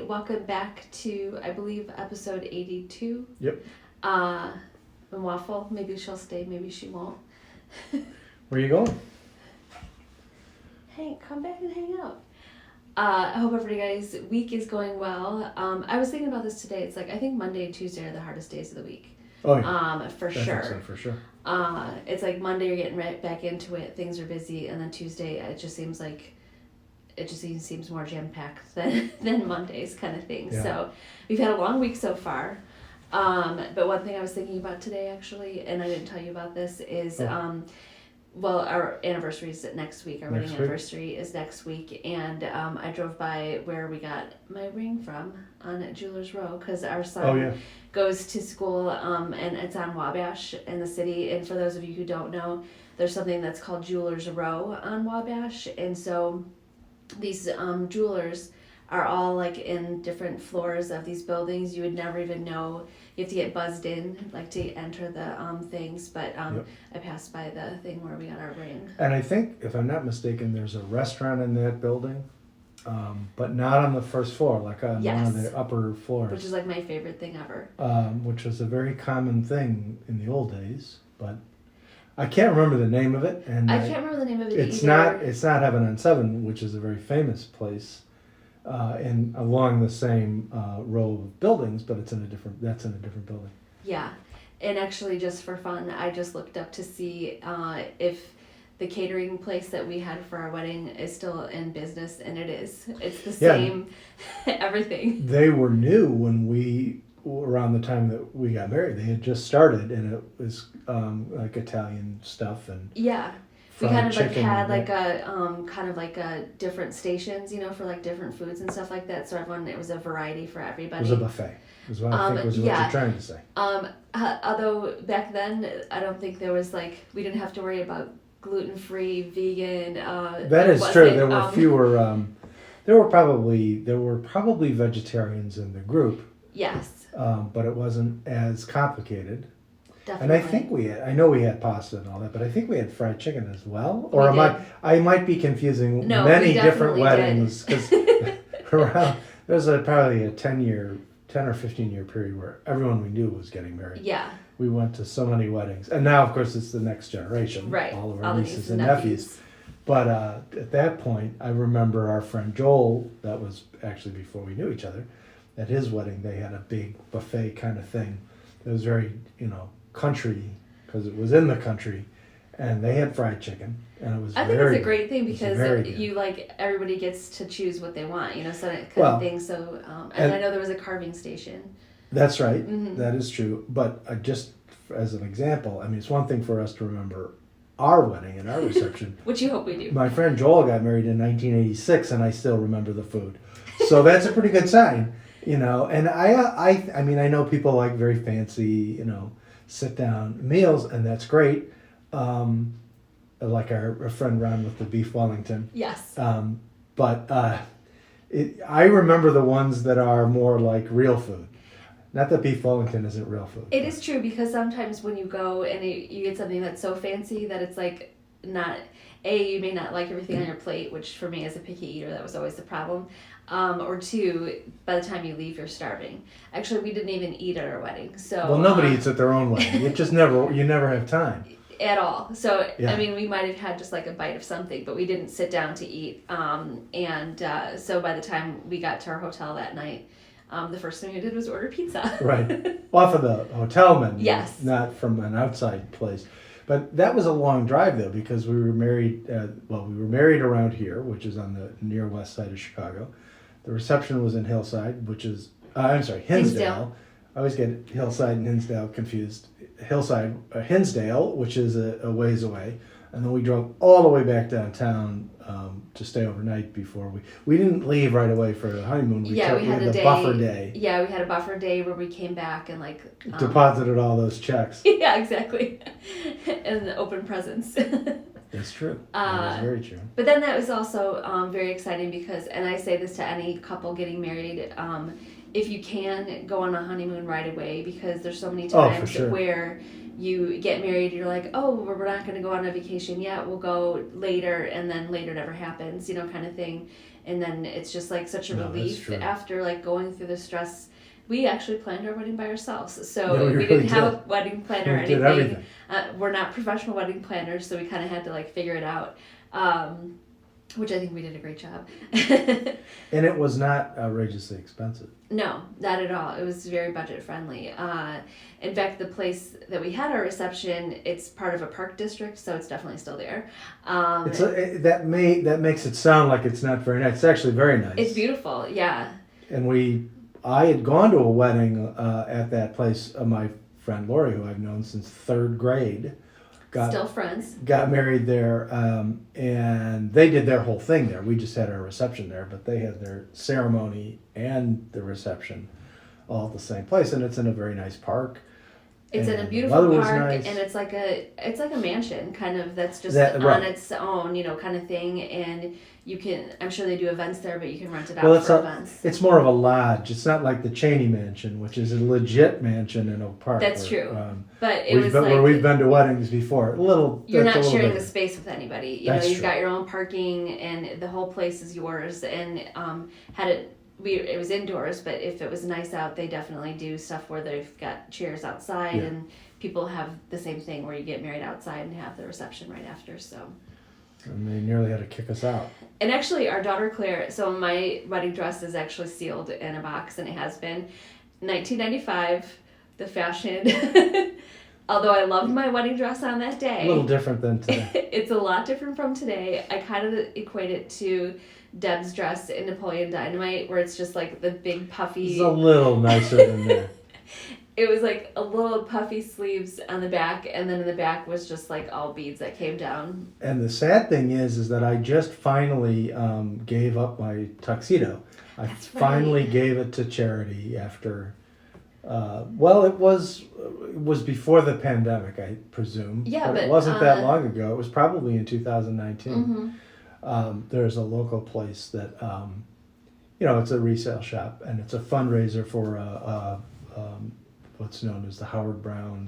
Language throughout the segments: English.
welcome back to, I believe, episode 82. Yep. And Waffle, maybe she'll stay, maybe she won't. Where you going? Hey, come back and hang out. I hope everybody's week is going well. I was thinking about this today. It's like, I think Monday and Tuesday are the hardest days of the week. Oh, yeah. For I sure. think so, for sure. It's like Monday you're getting right back into it, things are busy, and then Tuesday it just seems more jam-packed than Mondays kind of thing. Yeah. So we've had a long week so far. But one thing I was thinking about today, actually, and I didn't tell you about this, is well, our anniversary is next week. Our wedding anniversary is next week, and I drove by where we got my ring from on Jewelers Row, because our son goes to school, and it's on Wabash in the city. And for those of you who don't know, there's something that's called Jewelers Row on Wabash, and so these jewelers are all like in different floors of these buildings. You would never even know. You have to get buzzed in, like, to enter the things. But I passed by the thing where we got our ring. And I think, if I'm not mistaken, there's a restaurant in that building, but not on the first floor, like on one of the upper floors. Which is like my favorite thing ever. Which was a very common thing in the old days, but I can't remember the name of it. And I can't remember the name of it it's either. It's not Heaven on Seven, which is a very famous place. And along the same row of buildings, but that's in a different building. Yeah, and actually, just for fun, I just looked up to see if the catering place that we had for our wedding is still in business, and it is. It's the same, everything. They were new when around the time that we got married. They had just started, and it was like Italian stuff and We kind of like had like a different stations, for like different foods and stuff like that. So it was a variety for everybody. It was a buffet. Is what I think was what you're trying to say. Although back then, I don't think there was we didn't have to worry about gluten-free, vegan. That is true. There were fewer. There were probably vegetarians in the group. Yes. But it wasn't as complicated. Definitely. And I think I know we had pasta and all that, but I think we had fried chicken as well. Or I might be confusing many different weddings, because there's probably a 10 or 15 year period where everyone we knew was getting married. Yeah. We went to so many weddings. And now, of course, it's the next generation. Right. All of our nieces and nephews. But at that point, I remember our friend Joel, that was actually before we knew each other, at his wedding, they had a big buffet kind of thing. It was very, country, because it was in the country, and they had fried chicken, and it was. I think it's a great thing because everybody gets to choose what they want, so that kind of thing. So, and I know there was a carving station. That's right. Mm-hmm. That is true. But just as an example, it's one thing for us to remember our wedding and our reception, which you hope we do. My friend Joel got married in 1986, and I still remember the food, so that's a pretty good sign, And I know people like very fancy, sit down meals, and that's great. Like our friend Ron with the beef Wellington. Yes. But I remember the ones that are more like real food. Not that beef Wellington isn't real food. It is true, because sometimes when you go and you get something that's so fancy that it's like not, you may not like everything on your plate, which for me as a picky eater, that was always the problem. Or two, by the time you leave, you're starving. Actually, we didn't even eat at our wedding. So well, nobody eats at their own wedding. It just you never have time. At all. So, we might have had just like a bite of something, but we didn't sit down to eat. So by the time we got to our hotel that night, the first thing we did was order pizza. Right. Off of the hotel menu. Yes. Not from an outside place. But that was a long drive, though, because we were married, around here, which is on the near west side of Chicago. The reception was in Hillside, which is, Hinsdale. I always get Hillside and Hinsdale confused. Hinsdale, which is a ways away. And then we drove all the way back downtown to stay overnight before we didn't leave right away for the honeymoon. We had a buffer day. Yeah, we had a buffer day where we came back and deposited all those checks. Yeah, exactly. And the open presents. That's true. That is very true. But then that was also very exciting because, and I say this to any couple getting married, if you can, go on a honeymoon right away, because there's so many times where you get married, you're like, oh, we're not going to go on a vacation yet, we'll go later, and then later never happens, kind of thing. and then it's just like such a No, that's relief true. after like going through the stress. We actually planned our wedding by ourselves, so Yeah, we we really didn't have did. a wedding planner or We did anything. everything. We're not professional wedding planners, so we kind of had to like figure it out, which I think we did a great job. And it was not outrageously expensive. No, not at all. It was very budget friendly. In fact, the place that we had our reception, it's part of a park district, so it's definitely still there. That makes it sound like it's not very nice. It's actually very nice. It's beautiful, yeah. And I had gone to a wedding at that place. My friend Lori, who I've known since third grade, Still friends. got married there, and they did their whole thing there. We just had our reception there, but they had their ceremony and the reception all at the same place, and it's in a very nice park. It's in a And the beautiful weather was park, nice. and it's like a mansion, kind of, that's just That- on right. its own, kind of thing. And you can, I'm sure they do events there, but you can rent it out Well, for events. it's more of a lodge. It's not like the Cheney Mansion, which is a legit mansion in Oak Park. That's where, true. But it was where we've like, been to weddings before. you're That's not a little sharing the different. space with anybody. That's You've true. got your own parking, and the whole place is yours. And it was indoors, but if it was nice out, they definitely do stuff where they've got chairs outside, Yeah. and people have the same thing where you get married outside and have the reception right after. So. And they nearly had to kick us out. And actually, our daughter Claire, so my wedding dress is actually sealed in a box, and it has been 1995, the fashion. Although I loved my wedding dress on that day. A little different than today. It's a lot different from today. I kind of equate it to Deb's dress in Napoleon Dynamite, where it's just like the big puffy. It's a little nicer than that. It was like a little puffy sleeves on the back, and then in the back was just like all beads that came down. And the sad thing is that I just finally gave up my tuxedo. I That's finally right. gave it to charity after. It was before the pandemic, I presume. Yeah, but it but, wasn't that long ago. It was probably in 2019. Mm-hmm. There's a local place that, it's a resale shop, and it's a fundraiser for what's known as the Howard Brown.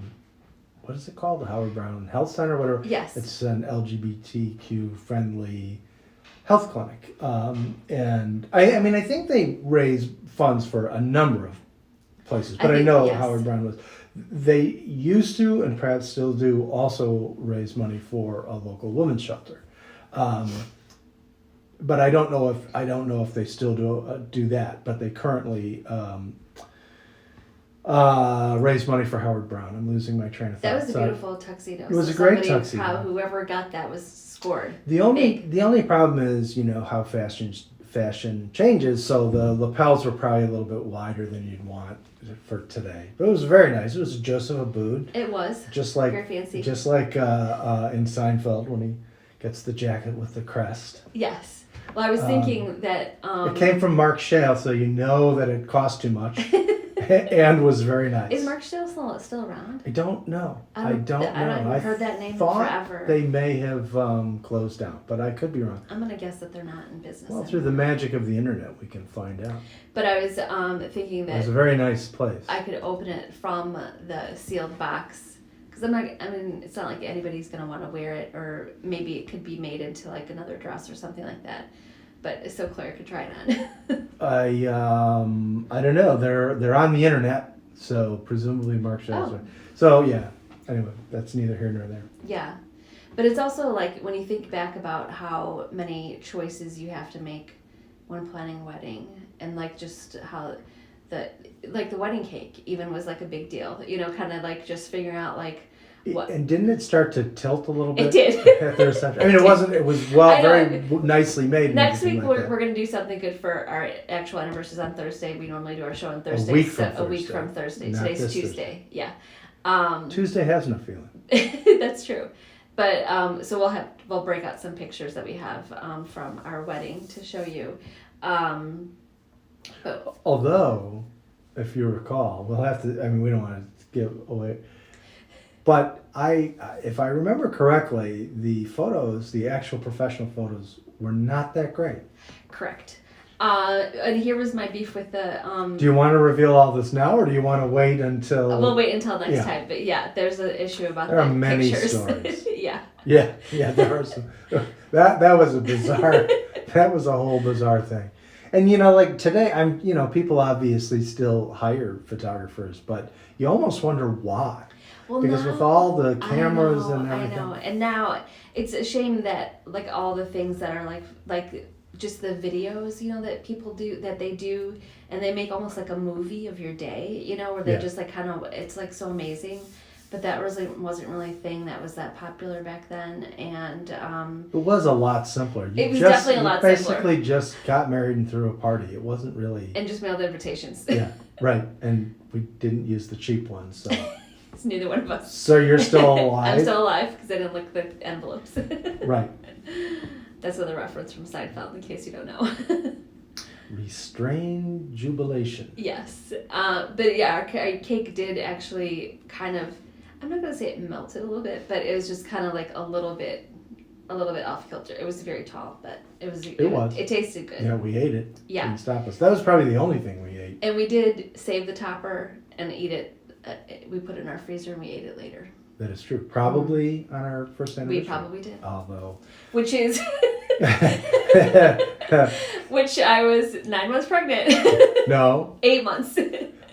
What is it called? The Howard Brown Health Center, whatever. Yes. It's an LGBTQ friendly health clinic, and I think they raise funds for a number of places, but I know yes. Howard Brown was. They used to, and perhaps still do, also raise money for a local women's shelter, but I don't know if they still do that. But they currently raise money for Howard Brown. I'm losing my train of thought. That was a beautiful tuxedo. It was a great somebody, tuxedo. Whoever got that was scored. The only problem is how fashion changes. So the lapels were probably a little bit wider than you'd want for today. But it was very nice. It was Joseph Abood. It was Just like very fancy. Just like in Seinfeld when he gets the jacket with the crest. Yes. Well, I was thinking that It came from Mark Shale, so you know that it cost too much and was very nice. Is Mark Steel still around? I don't know. I haven't heard that name thought forever. They may have closed down, but I could be wrong. I'm gonna guess that they're not in business. Well, through the magic of the internet, we can find out. But I was thinking It was that a very nice place. I could open it from the sealed box, because it's not like anybody's gonna want to wear it, or maybe it could be made into like another dress or something like that. But so Claire could try it on. I don't know. They're on the internet, so presumably Mark Shale's. Oh. So yeah. Anyway, that's neither here nor there. Yeah. But it's also like when you think back about how many choices you have to make when planning a wedding, and like just how the wedding cake even was like a big deal, kind of like just figuring out like what. And didn't it start to tilt a little bit? It did. At the reception. It wasn't. It was very nicely made. Next week like we're going to do something good for our actual anniversaries on Thursday. We normally do our show on Thursday. A week from Thursday. Not Today's this Tuesday. Yeah. Tuesday has no feeling. That's true. But so we'll break out some pictures that we have from our wedding to show you. Although, if you recall, we'll have to. We don't want to give away. But if I remember correctly, the actual professional photos, were not that great. Correct. And here was my beef with the. Do you want to reveal all this now, or do you want to wait until? We'll wait until next time. But yeah, there's an issue about there are the many pictures. stories. Yeah. Yeah, there are some. That was a bizarre. That was a whole bizarre thing. And like today, people obviously still hire photographers, but you almost wonder why. Well, Because now, with all the cameras and I everything. know, and now it's a shame that like all the things that are like just the videos, that people do that they do, and they make almost like a movie of your day, where they Yeah. just like kind of it's like so amazing, but that wasn't really a thing that was that popular back then, and It was a lot simpler. It was definitely a lot you simpler. basically just got married and threw a party. It wasn't really. and just mailed invitations. Yeah, right. And we didn't use the cheap ones, so. It's neither one of us. So you're still alive? I'm still alive because I didn't lick the envelopes. Right. That's another reference from Seinfeld, in case you don't know. Restrained jubilation. Yes. But yeah, our cake did actually kind of, I'm not going to say it melted a little bit, but it was just kind of like a little bit off kilter. It was very tall, but it was. It tasted good. Yeah, we ate it. Yeah. Didn't stop us. That was probably the only thing we ate. And we did save the topper and eat it. We put it in our freezer and we ate it later. That is true. Probably on our first anniversary. We probably did. Although. Which is. Which I was 9 months pregnant. No. 8 months.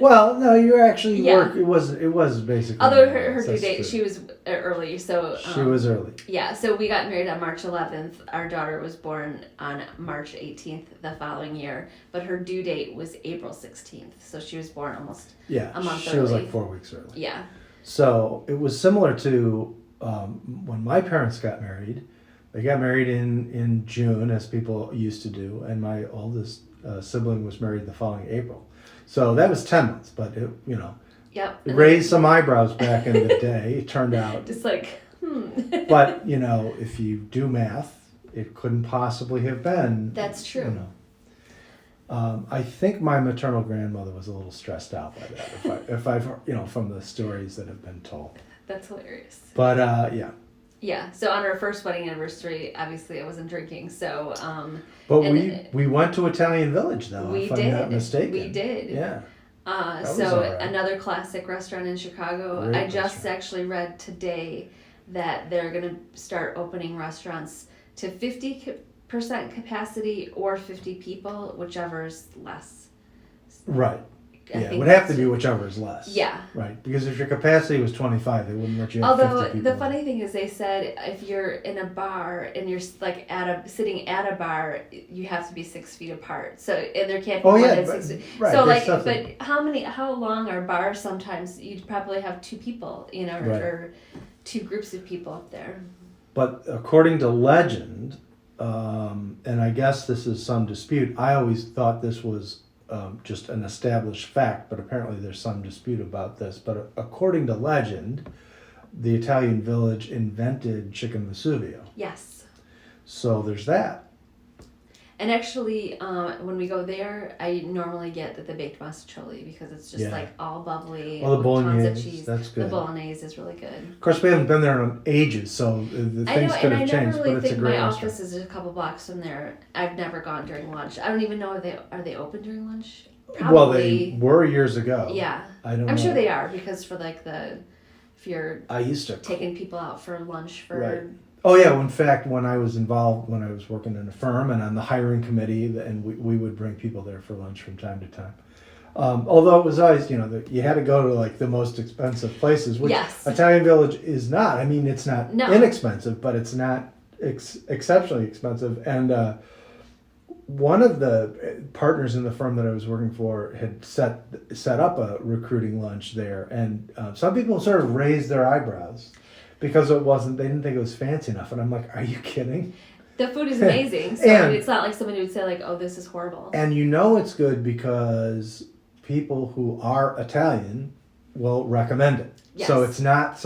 Well, no, you actually Yeah. It was basically. Although her due That's date, true. she was early, so. She was early. Yeah, so we got married on March 11th. Our daughter was born on March 18th the following year, but her due date was April 16th, so she was born almost a month she was early. like 4 weeks early. Yeah. So it was similar to when my parents got married. They got married in June, as people used to do, and my oldest sibling was married the following April. So that was 10 months, but it Yep. it raised some eyebrows back in the day. It turned out. Just like, But if you do math, it couldn't possibly have been. That's true. I think my maternal grandmother was a little stressed out by that. If I've from the stories that have been told. That's hilarious. But yeah. Yeah. So on our first wedding anniversary, obviously I wasn't drinking, so. But and we went to Italian Village though. We if I'm did. not mistaken. We did. Yeah. was So all right. another classic restaurant in Chicago. Great I just restaurant. actually read today that they're going to start opening restaurants to 50% capacity or 50 people, whichever is less. Right. I Yeah, it think would have to that's- be whichever is less. Yeah. Right. Because if your capacity was 25, they wouldn't let you have Although 50 people. the funny thing is, they said if you're in a bar and you're like sitting at a bar, you have to be 6 feet apart. So and there can't be more than 6 feet. Right, So there's like, something- but how long are bars? Sometimes you'd probably have 2 people, Right. or 2 groups of people up there. But according to legend, and I guess this is some dispute, I always thought this was just an established fact, but apparently there's some dispute about this. But according to legend, the Italian Village invented chicken Vesuvio. Yes. So there's that. And actually, when we go there, I normally get the baked masticholi because it's just Yeah. like all bubbly. Well, the with tons of bolognese, cheese. that's good. The bolognese is really good. Of course, we haven't been there in ages, so the I things know, could and I have never changed, really but it's a think great my restaurant. office is a couple blocks from there. I've never gone during lunch. I don't even know if are they open during lunch? Probably. Well, they were years ago. Yeah. I don't know. I'm sure they are because for like if you're I used to. taking people out for lunch for. Right. Oh yeah, in fact, when I was working in a firm and on the hiring committee, and we would bring people there for lunch from time to time. Although it was always, you had to go to like the most expensive places, which Yes. Italian Village is not. I mean, it's not No. inexpensive, but it's not exceptionally expensive. And one of the partners in the firm that I was working for had set up a recruiting lunch there, and some people sort of raised their eyebrows. Because they didn't think it was fancy enough. And I'm like, are you kidding? The food is amazing, so And- it's not like somebody would say like, "Oh, this is horrible." And it's good because people who are Italian will recommend it. Yes. So it's not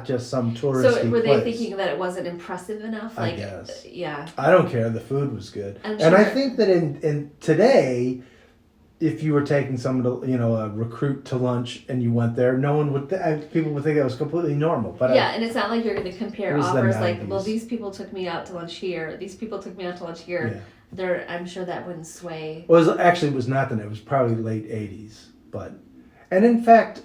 just some touristy So were they place. thinking that it wasn't impressive enough? I Like, guess. yeah. I don't care. The food was good. I'm And I sure. think that in today, if you were taking someone to, a recruit to lunch and you went there, no one would, people would think that was completely normal. But Yeah, and it's not like you're going to compare It was the offers like, 90s. well, these people took me out to lunch here, these people took me out to lunch here. Yeah. I'm sure that wouldn't sway. Well, it was not then. It was probably late 80s. And in fact,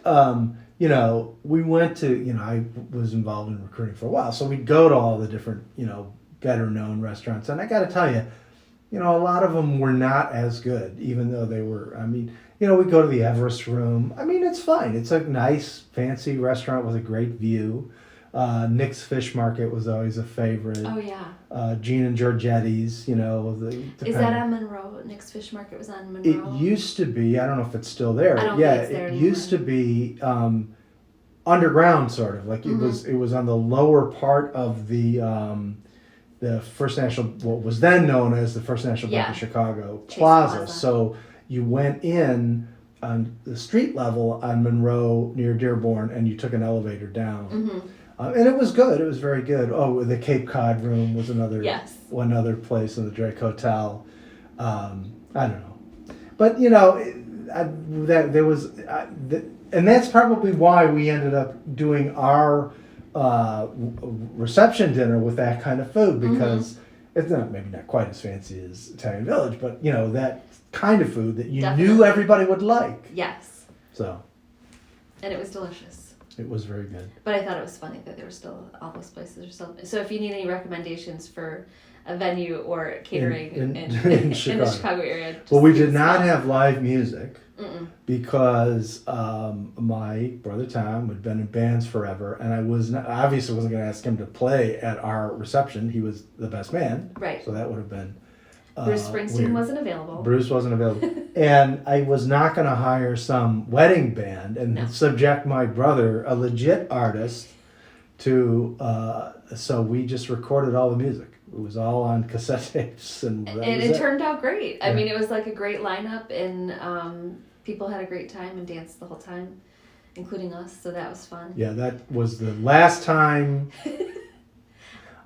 you know, we went to, you know, I was involved in recruiting for a while, so we'd go to all the different, you know, better known restaurants. And I got to tell you, you know, a lot of them were not as good, even though they were, I mean, you know, we go to the Everest Room. I mean, it's fine. It's a nice, fancy restaurant with a great view. Nick's Fish Market was always a favorite. Oh, yeah. Gene and Giorgetti's, you know. Is that on Monroe? Nick's Fish Market was on Monroe? It used to be. I don't know if it's still there. I don't yeah, think it's there it anymore. used to be underground, sort of. Like it was on the lower part of the First National, what was then known as the First National Bank of Chicago Plaza. So you went in on the street level on Monroe near Dearborn, and you took an elevator down. Mm-hmm. And it was good. It was very good. Oh, the Cape Cod Room was one other place in the Drake Hotel. I don't know, but you know, and that's probably why we ended up doing our reception dinner with that kind of food, because it's maybe not quite as fancy as Italian Village, but you know, that kind of food that you knew everybody would like. Yes. So. And it was delicious. It was very good. But I thought it was funny that there were still, all those places are still. So if you need any recommendations for a venue or catering in the Chicago area. Well, we did not have live music because my brother Tom had been in bands forever, and I obviously wasn't going to ask him to play at our reception. He was the best man. Right. So that would have been Bruce Springsteen weird. wasn't available. Bruce wasn't available. And I was not going to hire some wedding band and subject my brother, a legit artist, to, so we just recorded all the music. It was all on cassette tapes. And it turned out great. I mean, it was like a great lineup, and people had a great time and danced the whole time, including us, so that was fun. Yeah, that was the last time.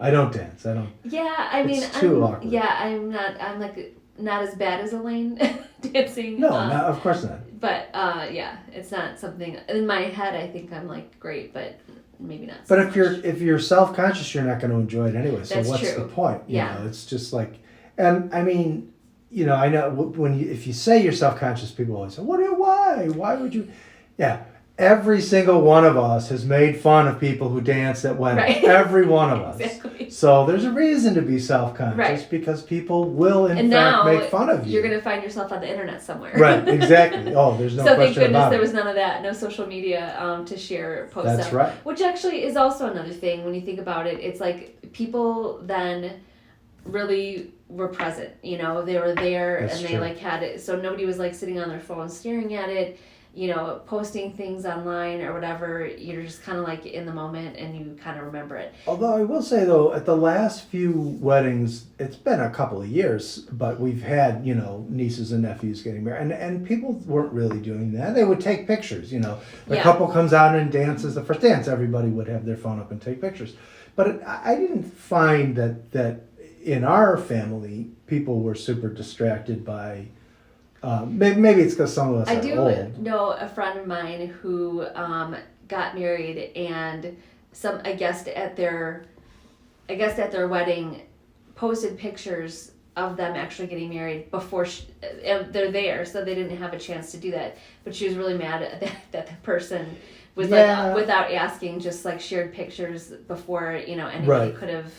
I don't dance. I don't. Yeah, I mean, it's too awkward. Yeah, I'm like not as bad as Elaine dancing. No, of course not. But yeah, it's not something in my head. I think I'm like great, but maybe not. But if you're self-conscious, you're not going to enjoy it anyway. So That's what's true. the point? You Yeah. know, it's just like, and I mean, you know, I know if you say you're self-conscious, people always say, why would you? Yeah. Every single one of us has made fun of people who danced at weddings. Right. Every one of us. Exactly. So there's a reason to be self-conscious, right. Because people will in fact make fun of you. You're going to find yourself on the internet somewhere. Right, exactly. Oh, there's no question about it. So thank goodness there was none of that. No social media to share posts. That's right. Which actually is also another thing when you think about it. It's like people then really were present. You know, they were there. That's and true. They like had it. So nobody was like sitting on their phone staring at it. You know, posting things online or whatever, you're just kind of like in the moment and you kind of remember it. Although I will say though, at the last few weddings, it's been a couple of years, but we've had, you know, nieces and nephews getting married, and people weren't really doing that. They would take pictures, you know. The couple comes out and dances the first dance, everybody would have their phone up and take pictures. But I didn't find that in our family, people were super distracted by... maybe it's because some of us are old. I do know a friend of mine who got married, and a guest at their wedding posted pictures of them actually getting married before they're there, so they didn't have a chance to do that. But she was really mad at that the person was like without asking, just like shared pictures before anybody could have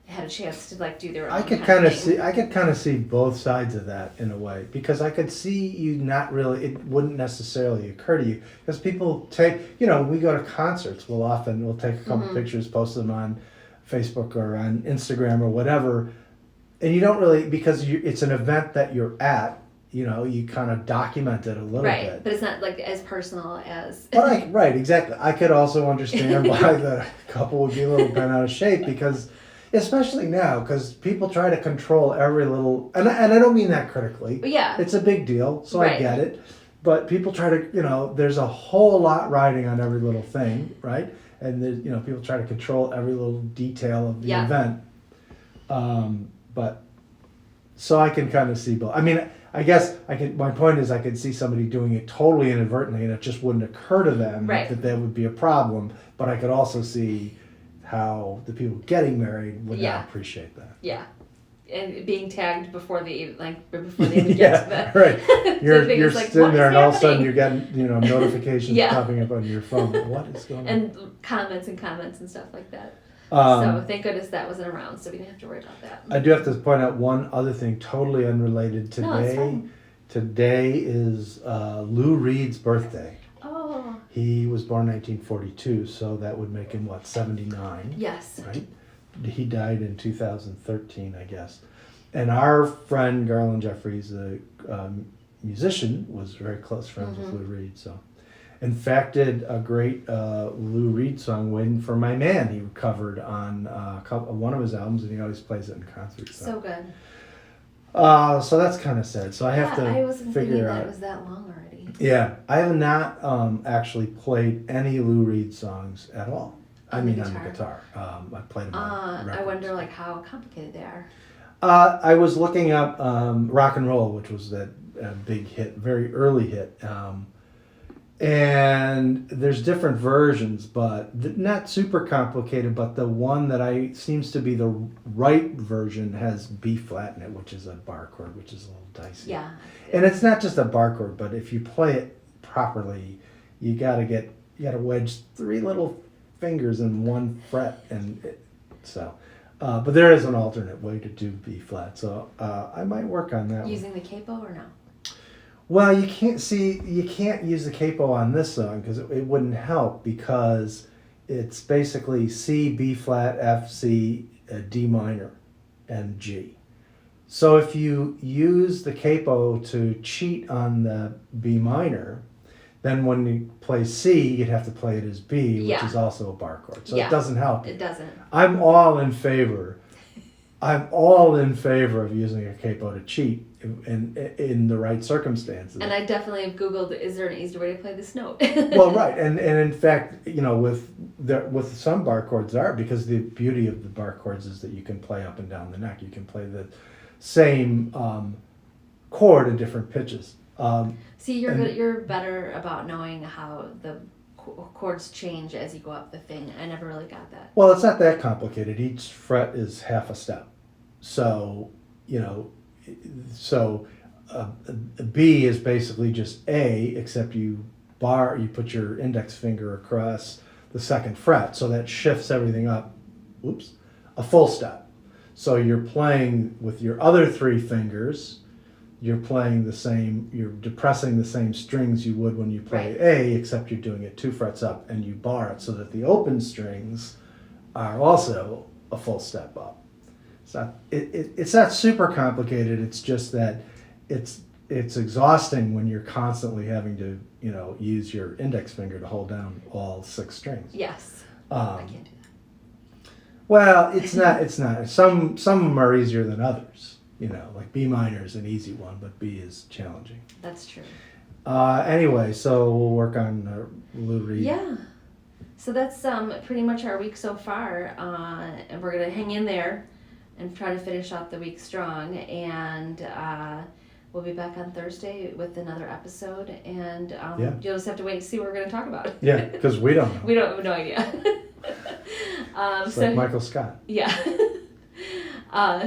had a chance to like do their own. I could kind of see both sides of that in a way, because I could see you not really, it wouldn't necessarily occur to you, because people take, we go to concerts, we'll take a couple pictures, post them on Facebook or on Instagram or whatever, and you don't really, because it's an event that you're at, you kind of document it a little bit. Right, but it's not like as personal as... Right, exactly. I could also understand why the couple would be a little bent out of shape, because especially now, because people try to control every little, and I don't mean that critically. Yeah. It's a big deal, so I get it. But people try to, there's a whole lot riding on every little thing, right? And people try to control every little detail of the event. But so I can kind of see both. I mean, I guess my point is I could see somebody doing it totally inadvertently, and it just wouldn't occur to them that would be a problem. But I could also see how the people getting married would not appreciate that. Yeah. and being tagged before they even get Yeah, to the right. the You're thing. you're It's like, sitting what there, is and all of a sudden happening? you're getting notifications Yeah. popping up on your phone. What is going on? And comments and stuff like that. So Um, thank goodness that wasn't around, so we didn't have to worry about that. I do have to point out one other thing, totally unrelated. No, it's Today, fine. today is Lou Reed's birthday. Oh, He was born 1942, so that would make him, what, 79, yes. right? He died in 2013, I guess. And our friend Garland Jeffries, the musician, was very close friends with Lou Reed. So, in fact, did a great Lou Reed song, "Waiting for My Man." He covered on one of his albums, and he always plays it in concert. So good. So that's kind of sad. So I have I to wasn't thinking figure that out. it was that long already. Yeah, I have not actually played any Lou Reed songs at all. On the on the guitar. I played them on I records. wonder like how complicated they are. I was looking up Rock and Roll, which was that big hit, very early hit. And there's different versions, but not super complicated. But the one that seems to be the right version has B flat in it, which is a bar chord, which is a little dicey. Yeah. And it's not just a bar chord, but if you play it properly, you gotta wedge 3 little fingers in one fret, but there is an alternate way to do B flat, so I might work on that. Using the capo or no? Well, you can't use the capo on this song because it wouldn't help, because it's basically C, B flat, F, C, D minor, and G. So if you use the capo to cheat on the B minor, then when you play C, you'd have to play it as B, which is also a bar chord. So it doesn't help. It doesn't. I'm all in favor of using a capo to cheat in the right circumstances. And I definitely have Googled, is there an easier way to play this note? Well, right, and in fact, with some bar chords because the beauty of the bar chords is that you can play up and down the neck. You can play the same chord in different pitches. See, you're better about knowing how the chords change as you go up the thing. I never really got that. Well, it's not that complicated. Each fret is half a step. So, B is basically just A, except you put your index finger across the second fret, so that shifts everything up, a full step. So you're playing with your other 3 fingers, you're depressing the same strings you would when you play A, except you're doing it 2 frets up, and you bar it so that the open strings are also a full step up. It's not super complicated. It's just that it's exhausting when you're constantly having to use your index finger to hold down all 6 strings. Yes. I can't do that. Well, it's not. Some of them are easier than others. Like B minor is an easy one, but B is challenging. That's true. Anyway, so we'll work on Lou Reed. Yeah. So that's pretty much our week so far, and we're gonna hang in there and try to finish out the week strong. And we'll be back on Thursday with another episode. And you'll just have to wait and see what we're gonna talk about. Yeah, because we don't know. We don't have no idea. It's like Michael Scott. Yeah.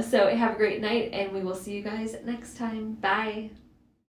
So have a great night, and we will see you guys next time. Bye.